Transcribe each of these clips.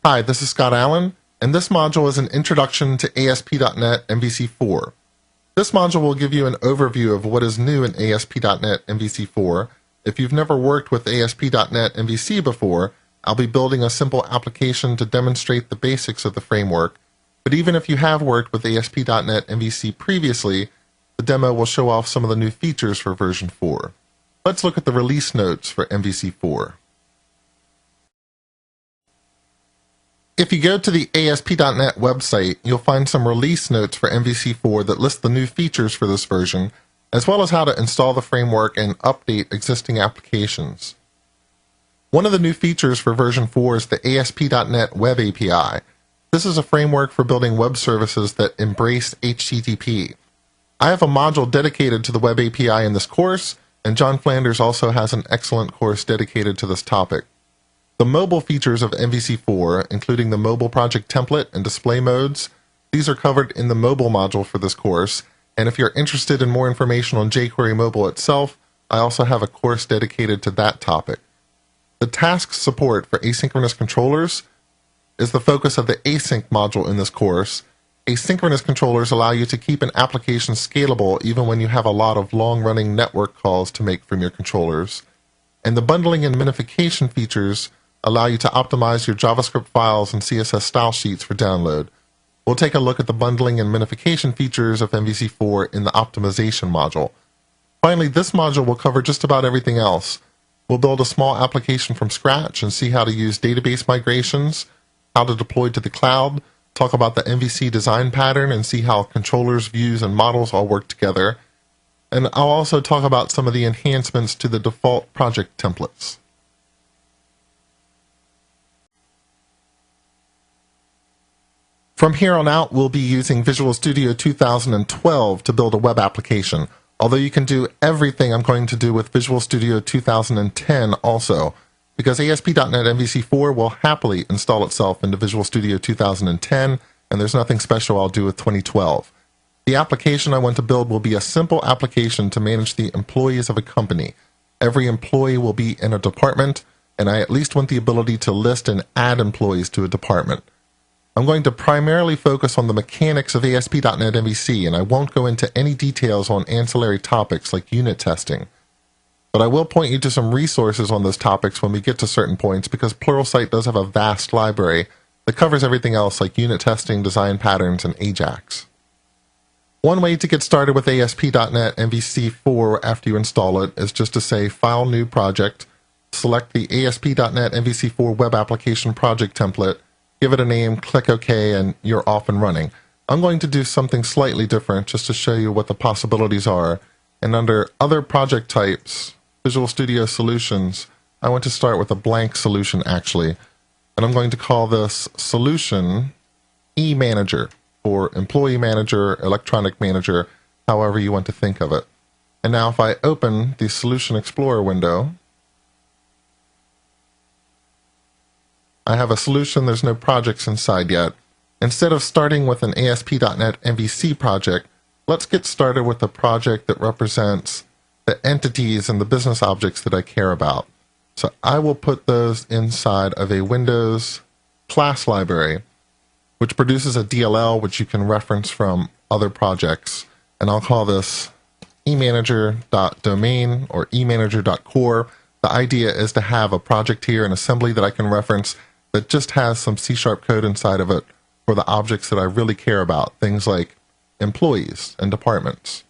Hi, this is Scott Allen, and this module is an introduction to ASP.NET MVC 4. This module will give you an overview of what is new in ASP.NET MVC 4. If you've never worked with ASP.NET MVC before, I'll be building a simple application to demonstrate the basics of the framework. But even if you have worked with ASP.NET MVC previously, the demo will show off some of the new features for version 4. Let's look at the release notes for MVC 4. If you go to the ASP.NET website, you'll find some release notes for MVC 4 that list the new features for this version, as well as how to install the framework and update existing applications. One of the new features for version 4 is the ASP.NET Web API. This is a framework for building web services that embrace HTTP. I have a module dedicated to the Web API in this course, and John Flanders also has an excellent course dedicated to this topic. The mobile features of MVC 4, including the mobile project template and display modes, these are covered in the mobile module for this course, and if you're interested in more information on jQuery Mobile itself, I also have a course dedicated to that topic. The task support for asynchronous controllers is the focus of the async module in this course. Asynchronous controllers allow you to keep an application scalable even when you have a lot of long-running network calls to make from your controllers. And the bundling and minification features allow you to optimize your JavaScript files and CSS style sheets for download. We'll take a look at the bundling and minification features of MVC 4 in the optimization module. Finally, this module will cover just about everything else. We'll build a small application from scratch and see how to use database migrations, how to deploy to the cloud, talk about the MVC design pattern and see how controllers, views, and models all work together. And I'll also talk about some of the enhancements to the default project templates. From here on out, we'll be using Visual Studio 2012 to build a web application, although you can do everything I'm going to do with Visual Studio 2010 also, because ASP.NET MVC 4 will happily install itself into Visual Studio 2010, and there's nothing special I'll do with 2012. The application I want to build will be a simple application to manage the employees of a company. Every employee will be in a department, and I at least want the ability to list and add employees to a department. I'm going to primarily focus on the mechanics of ASP.NET MVC, and I won't go into any details on ancillary topics like unit testing. But I will point you to some resources on those topics when we get to certain points, because Pluralsight does have a vast library that covers everything else like unit testing, design patterns, and AJAX. One way to get started with ASP.NET MVC 4 after you install it is just to say File, New Project, select the ASP.NET MVC 4 Web Application Project template, give it a name, click OK, and you're off and running. I'm going to do something slightly different just to show you what the possibilities are. And under Other Project Types, Visual Studio Solutions, I want to start with a blank solution actually. And I'm going to call this Solution eManager, or Employee Manager, Electronic Manager, however you want to think of it. And now if I open the Solution Explorer window, I have a solution, there's no projects inside yet. Instead of starting with an ASP.NET MVC project, let's get started with a project that represents the entities and the business objects that I care about. So I will put those inside of a Windows class library, which produces a DLL which you can reference from other projects. And I'll call this emanager.domain or emanager.core. The idea is to have a project here, an assembly that I can reference that just has some C# code inside of it for the objects that I really care about, things like employees and departments.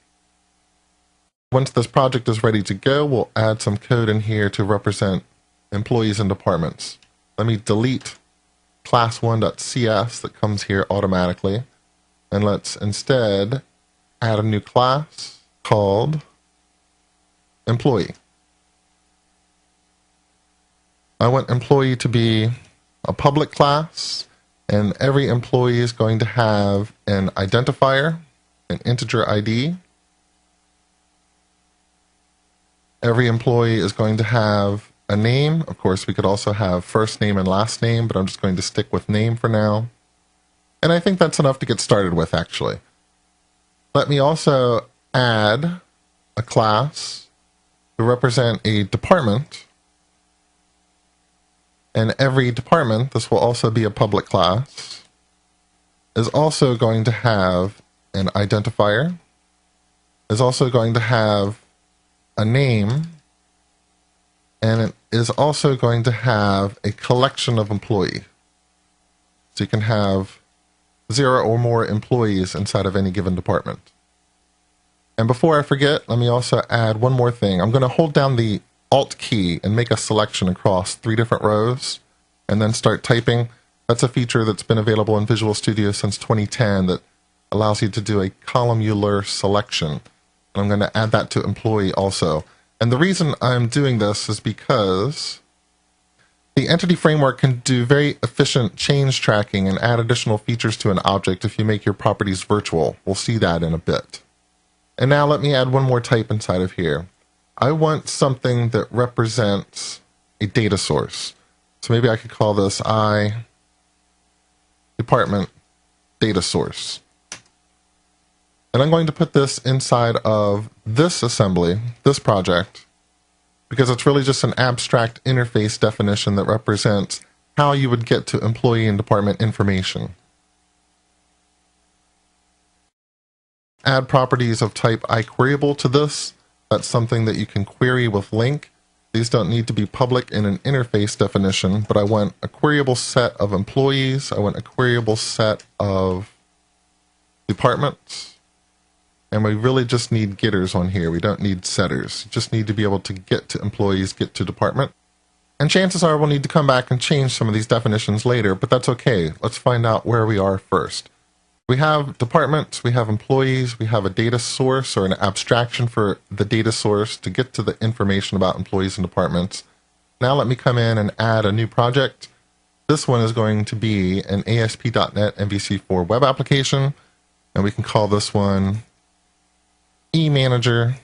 Once this project is ready to go, we'll add some code in here to represent employees and departments. Let me delete class1.cs that comes here automatically, and let's instead add a new class called employee. I want employee to be a public class, and every employee is going to have an identifier, an integer ID. Every employee is going to have a name. Of course, we could also have first name and last name, but I'm just going to stick with name for now. And I think that's enough to get started with, actually. Let me also add a class to represent a department. And every department, this will also be a public class, is also going to have an identifier, is also going to have a name, and it is also going to have a collection of employees. So you can have 0 or more employees inside of any given department. And before I forget, let me also add one more thing. I'm going to hold down the Alt key and make a selection across 3 different rows and then start typing. That's a feature that's been available in Visual Studio since 2010 that allows you to do a columnar selection. And I'm going to add that to employee also. And the reason I'm doing this is because the entity framework can do very efficient change tracking and add additional features to an object if you make your properties virtual. We'll see that in a bit. And now let me add one more type inside of here. I want something that represents a data source. So maybe I could call this department data source. And I'm going to put this inside of this assembly, this project, because it's really just an abstract interface definition that represents how you would get to employee and department information. Add properties of type iQueryable to this. That's something that you can query with LINQ. These don't need to be public in an interface definition, but I want a queryable set of employees. I want a queryable set of departments. And we really just need getters on here. We don't need setters. You just need to be able to get to employees, get to department. And chances are we'll need to come back and change some of these definitions later, but that's okay. Let's find out where we are first. We have departments, we have employees, we have a data source or an abstraction for the data source to get to the information about employees and departments. Now let me come in and add a new project. This one is going to be an ASP.NET MVC4 web application, and we can call this one emanager.web.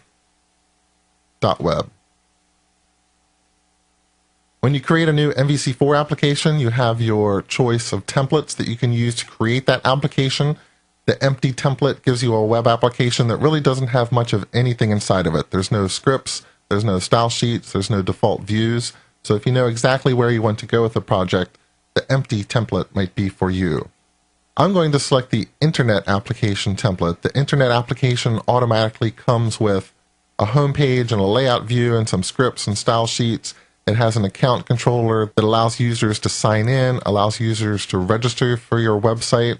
When you create a new MVC4 application, you have your choice of templates that you can use to create that application. The empty template gives you a web application that really doesn't have much of anything inside of it. There's no scripts, there's no style sheets, there's no default views. So if you know exactly where you want to go with the project, the empty template might be for you. I'm going to select the Internet application template. The Internet application automatically comes with a home page and a layout view and some scripts and style sheets. It has an account controller that allows users to sign in, allows users to register for your website.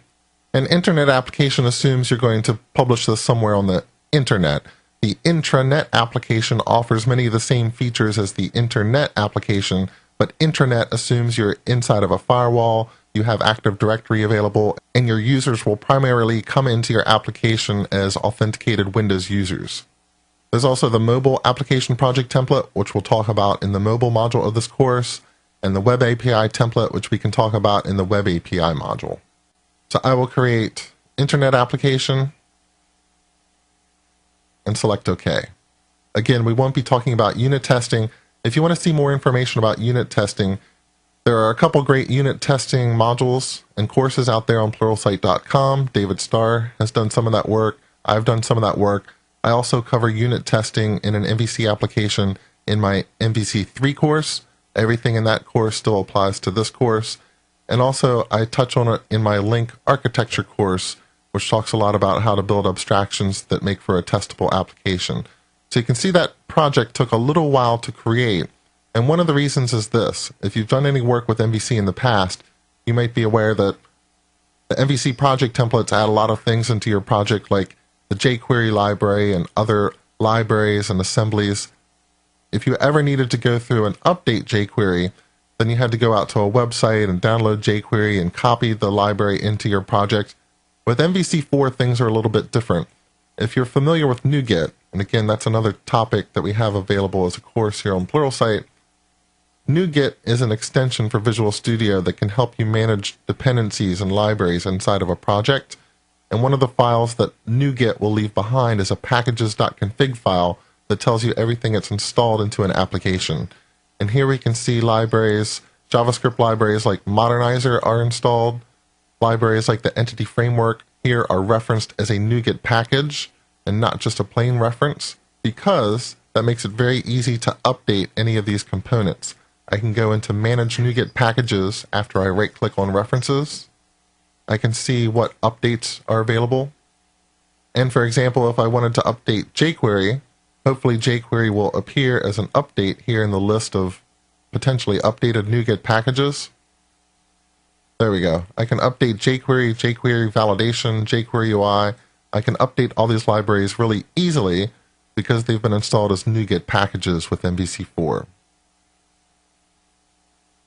An Internet application assumes you're going to publish this somewhere on the Internet. The intranet application offers many of the same features as the Internet application, but intranet assumes you're inside of a firewall, you have Active Directory available, and your users will primarily come into your application as authenticated Windows users. There's also the mobile application project template, which we'll talk about in the mobile module of this course, and the web API template, which we can talk about in the web API module. So I will create Internet application and select OK. Again, we won't be talking about unit testing. If you want to see more information about unit testing, there are a couple great unit testing modules and courses out there on pluralsight.com. David Starr has done some of that work. I've done some of that work. I also cover unit testing in an MVC application in my MVC3 course. Everything in that course still applies to this course. And also I touch on it in my LINQ architecture course, which talks a lot about how to build abstractions that make for a testable application. So you can see that project took a little while to create. And one of the reasons is this. If you've done any work with MVC in the past, you might be aware that the MVC project templates add a lot of things into your project, like the jQuery library and other libraries and assemblies. If you ever needed to go through and update jQuery, then you had to go out to a website and download jQuery and copy the library into your project. With MVC4, things are a little bit different. If you're familiar with NuGet, and again, that's another topic that we have available as a course here on Pluralsight, NuGet is an extension for Visual Studio that can help you manage dependencies and libraries inside of a project. And one of the files that NuGet will leave behind is a packages.config file that tells you everything that's installed into an application. And here we can see libraries, JavaScript libraries like Modernizer are installed. Libraries like the Entity Framework here are referenced as a NuGet package and not just a plain reference, because that makes it very easy to update any of these components. I can go into Manage NuGet Packages after I right-click on References. I can see what updates are available. And for example, if I wanted to update jQuery, hopefully jQuery will appear as an update here in the list of potentially updated NuGet packages. There we go. I can update jQuery, jQuery validation, jQuery UI. I can update all these libraries really easily because they've been installed as NuGet packages with MVC4.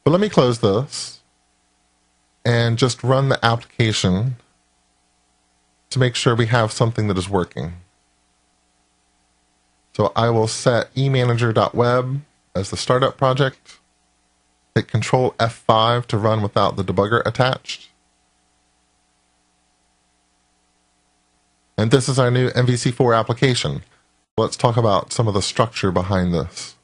But let me close this and just run the application to make sure we have something that is working. So I will set emanager.web as the startup project. Hit Control F5 to run without the debugger attached. And this is our new MVC4 application. Let's talk about some of the structure behind this.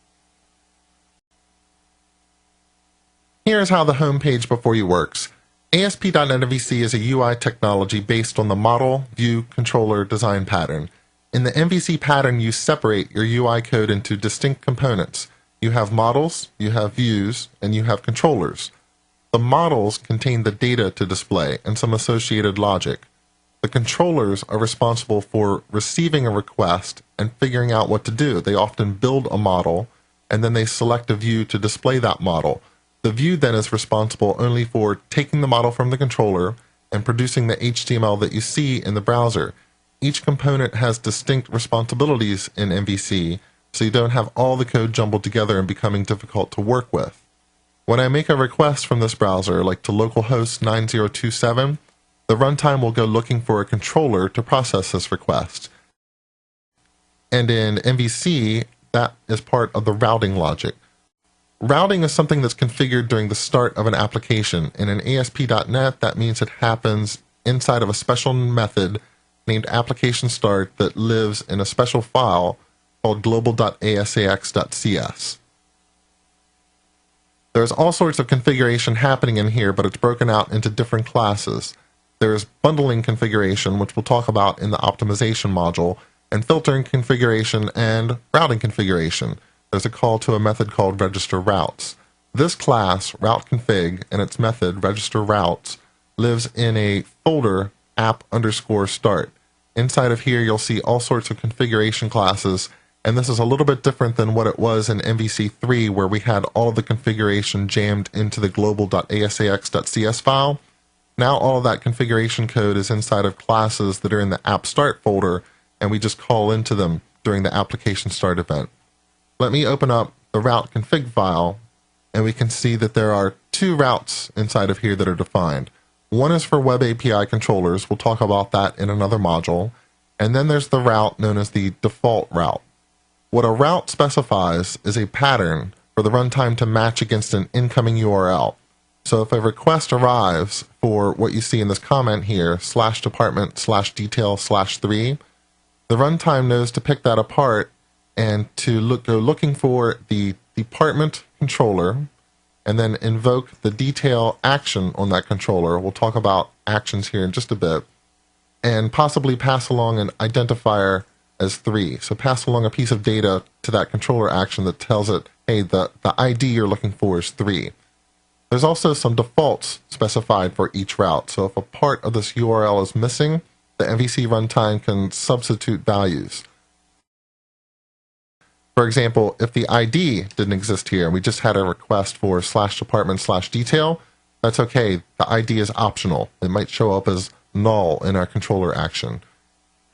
Here's how the home page before you works. ASP.NET MVC is a UI technology based on the model, view, controller design pattern. In the MVC pattern, you separate your UI code into distinct components. You have models, you have views, and you have controllers. The models contain the data to display and some associated logic. The controllers are responsible for receiving a request and figuring out what to do. They often build a model, and then they select a view to display that model. The view then is responsible only for taking the model from the controller and producing the HTML that you see in the browser. Each component has distinct responsibilities in MVC, so you don't have all the code jumbled together and becoming difficult to work with. When I make a request from this browser, like to localhost 9027, the runtime will go looking for a controller to process this request. And in MVC, that is part of the routing logic. Routing is something that's configured during the start of an application. And in ASP.NET, that means it happens inside of a special method named applicationStart that lives in a special file called global.asax.cs. There's all sorts of configuration happening in here, but it's broken out into different classes. There's bundling configuration, which we'll talk about in the optimization module, and filtering configuration and routing configuration. There's a call to a method called register routes. This class, route config, and its method, register routes, lives in a folder app_start. Inside of here, you'll see all sorts of configuration classes, and this is a little bit different than what it was in MVC3, where we had all of the configuration jammed into the global.asax.cs file. Now all of that configuration code is inside of classes that are in the app start folder, and we just call into them during the application start event. Let me open up the route config file, and we can see that there are two routes inside of here that are defined. One is for Web API controllers. We'll talk about that in another module. And then there's the route known as the default route. What a route specifies is a pattern for the runtime to match against an incoming URL. So if a request arrives for what you see in this comment here, /department/detail/3, the runtime knows to pick that apart and to go looking for the department controller and then invoke the detail action on that controller. We'll talk about actions here in just a bit, and possibly pass along an identifier as 3. So pass along a piece of data to that controller action that tells it, hey, the ID you're looking for is 3. There's also some defaults specified for each route. So if a part of this URL is missing, the MVC runtime can substitute values. For example, if the ID didn't exist here and we just had a request for /department/detail, that's okay. The ID is optional. It might show up as null in our controller action.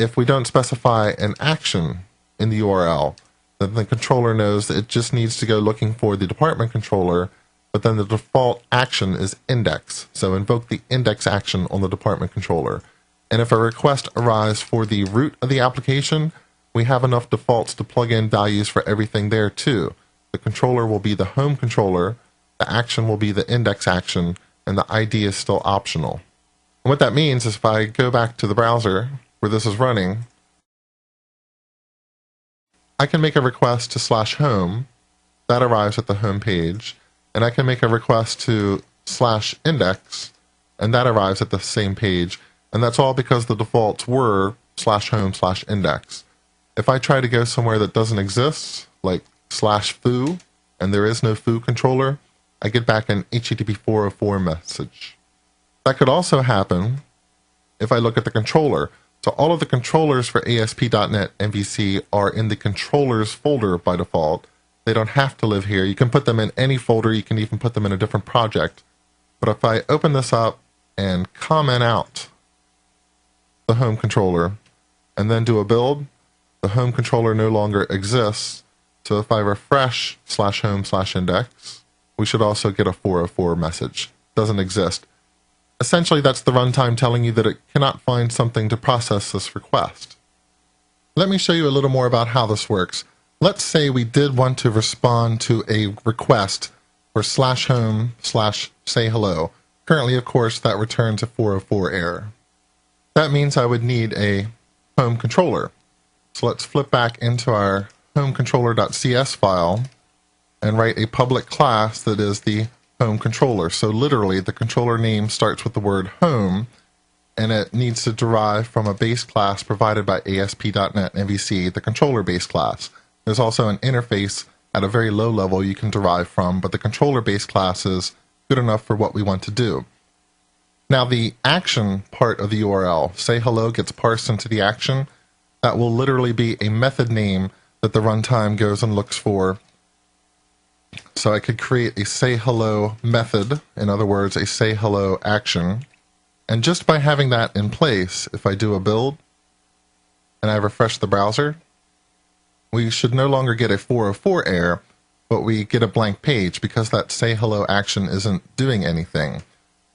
If we don't specify an action in the URL, then the controller knows that it just needs to go looking for the department controller, but then the default action is index. So invoke the index action on the department controller. And if a request arrives for the root of the application, we have enough defaults to plug in values for everything there too. The controller will be the home controller, the action will be the index action, and the ID is still optional. And what that means is if I go back to the browser where this is running, I can make a request to /home, that arrives at the home page, and I can make a request to /index, and that arrives at the same page, and that's all because the defaults were /home/index. If I try to go somewhere that doesn't exist, like /foo, and there is no foo controller, I get back an HTTP 404 message. That could also happen if I look at the controller. So all of the controllers for ASP.NET MVC are in the controllers folder by default. They don't have to live here. You can put them in any folder. You can even put them in a different project. But if I open this up and comment out the home controller and then do a build, the home controller no longer exists. So if I refresh /home/index, we should also get a 404 message. Doesn't exist. Essentially, that's the runtime telling you that it cannot find something to process this request. Let me show you a little more about how this works. Let's say we did want to respond to a request for /home/sayhello. Currently, of course, that returns a 404 error. That means I would need a home controller. So let's flip back into our homecontroller.cs file and write a public class that is the home controller. So literally, the controller name starts with the word home, and it needs to derive from a base class provided by ASP.NET MVC, the controller base class. There's also an interface at a very low level you can derive from, but the controller base class is good enough for what we want to do. Now the action part of the URL, say hello, gets parsed into the action. That will literally be a method name that the runtime goes and looks for. So I could create a say hello method, in other words, a say hello action. And just by having that in place, if I do a build and I refresh the browser, we should no longer get a 404 error, but we get a blank page because that say hello action isn't doing anything.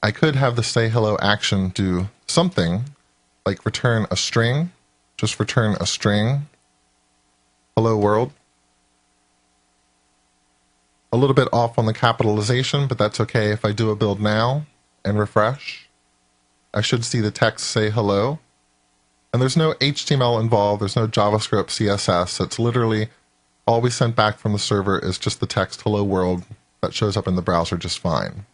I could have the say hello action do something like return a string, just return a string, hello world. A little bit off on the capitalization, but that's okay. If I do a build now and refresh, I should see the text say hello. And there's no HTML involved, there's no JavaScript, CSS. It's literally all we sent back from the server is just the text hello world that shows up in the browser just fine.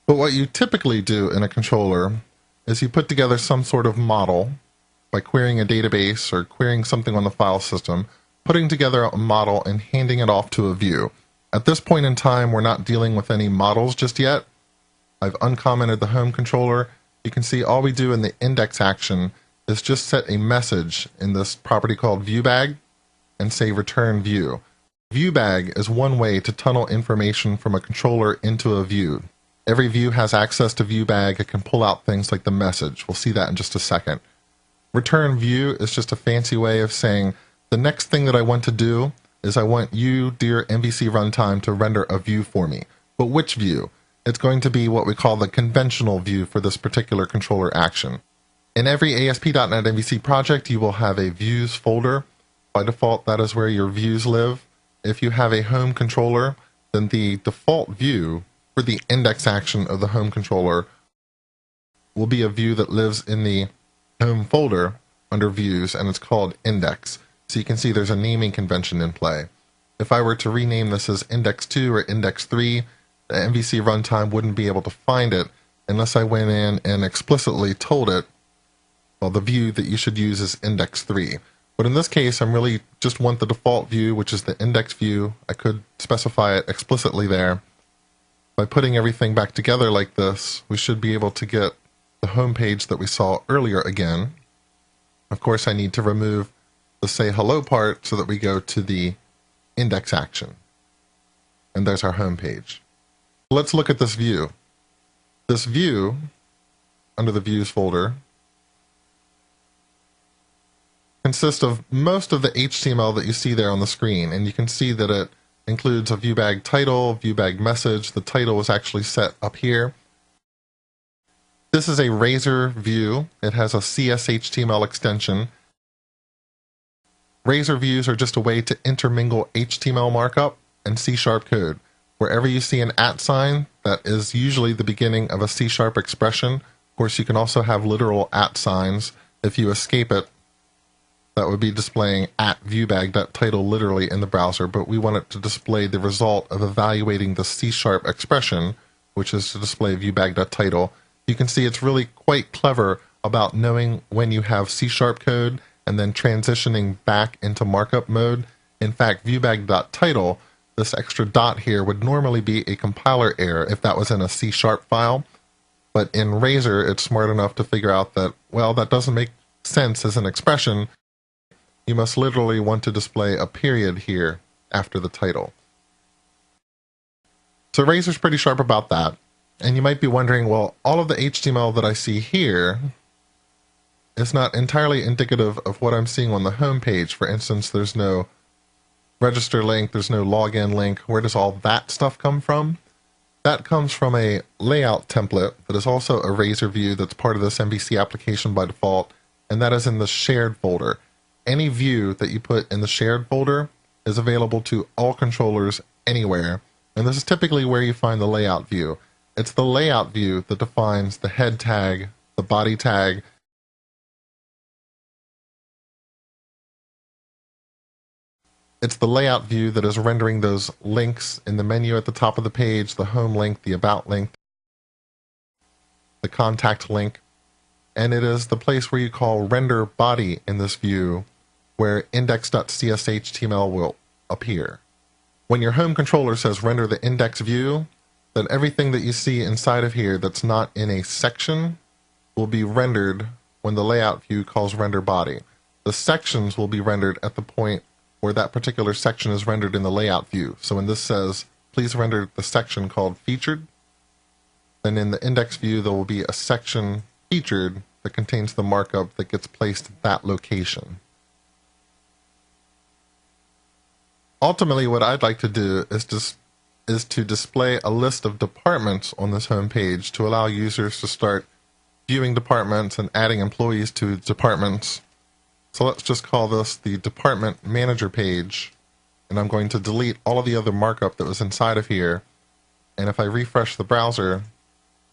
But what you typically do in a controller is you put together some sort of model by querying a database or querying something on the file system, putting together a model and handing it off to a view. At this point in time, we're not dealing with any models just yet. I've uncommented the home controller. You can see all we do in the index action is just set a message in this property called viewBag and say return view. ViewBag is one way to tunnel information from a controller into a view. Every view has access to viewBag. It can pull out things like the message. We'll see that in just a second. Return view is just a fancy way of saying the next thing that I want to do is I want you, dear MVC runtime, to render a view for me. But which view? It's going to be what we call the conventional view for this particular controller action. In every ASP.NET MVC project, you will have a views folder. By default, that is where your views live. If you have a home controller, then the default view for the index action of the home controller will be a view that lives in the home folder under views, and it's called index. So you can see there's a naming convention in play. If I were to rename this as index 2 or index 3, the MVC runtime wouldn't be able to find it unless I went in and explicitly told it, well, the view that you should use is index 3. But in this case, I'm really just want the default view, which is the index view. I could specify it explicitly there. By putting everything back together like this, we should be able to get the home page that we saw earlier again. Of course, I need to remove the say hello part so that we go to the index action. And there's our home page. Let's look at this view. This view, under the views folder, consists of most of the HTML that you see there on the screen, and you can see that it includes a viewBag title, viewBag message. The title is actually set up here. This is a Razor view. It has a CSHTML extension. Razor views are just a way to intermingle HTML markup and C# code. Wherever you see an @ sign, that is usually the beginning of a C# expression. Of course, you can also have literal @ signs. If you escape it, that would be displaying @viewbag.title literally in the browser, but we want it to display the result of evaluating the C# expression, which is to display viewbag.title. You can see it's really quite clever about knowing when you have C# code and then transitioning back into markup mode. In fact, viewbag.title This extra dot here would normally be a compiler error if that was in a C# file, but in Razor it's smart enough to figure out that, well, that doesn't make sense as an expression. You must literally want to display a period here after the title. So Razor's pretty sharp about that. And you might be wondering, well, all of the HTML that I see here is not entirely indicative of what I'm seeing on the home page. For instance, there's no register link, there's no login link. Where does all that stuff come from? That comes from a layout template that is also a Razor view that's part of this MVC application by default, and that is in the shared folder. Any view that you put in the shared folder is available to all controllers anywhere, and this is typically where you find the layout view. It's the layout view that defines the head tag, the body tag. It's the layout view that is rendering those links in the menu at the top of the page, the home link, the about link, the contact link, and it is the place where you call render body in this view where index.cshtml will appear. When your home controller says render the index view, then everything that you see inside of here that's not in a section will be rendered when the layout view calls render body. The sections will be rendered at the point where that particular section is rendered in the layout view. So when this says, please render the section called featured, then in the index view there will be a section featured that contains the markup that gets placed at that location. Ultimately, what I'd like to do is to display a list of departments on this home page to allow users to start viewing departments and adding employees to departments. So let's just call this the Department Manager page, and I'm going to delete all of the other markup that was inside of here. And if I refresh the browser,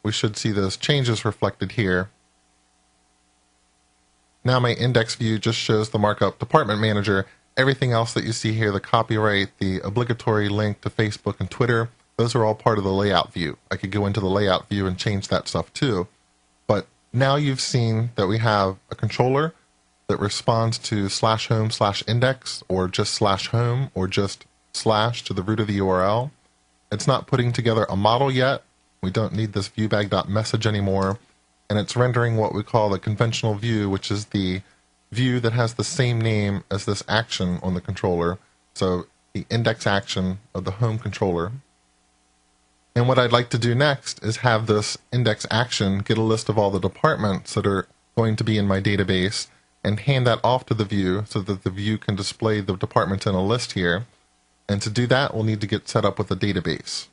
we should see those changes reflected here. Now my index view just shows the markup Department Manager. Everything else that you see here, the copyright, the obligatory link to Facebook and Twitter, those are all part of the layout view. I could go into the layout view and change that stuff too. But now you've seen that we have a controller that responds to /home/index, or just /home, or just / to the root of the URL. It's not putting together a model yet. We don't need this viewbag.message anymore. And it's rendering what we call the conventional view, which is the view that has the same name as this action on the controller. So the index action of the home controller. And what I'd like to do next is have this index action get a list of all the departments that are going to be in my database and hand that off to the view so that the view can display the departments in a list here. And to do that, we'll need to get set up with a database.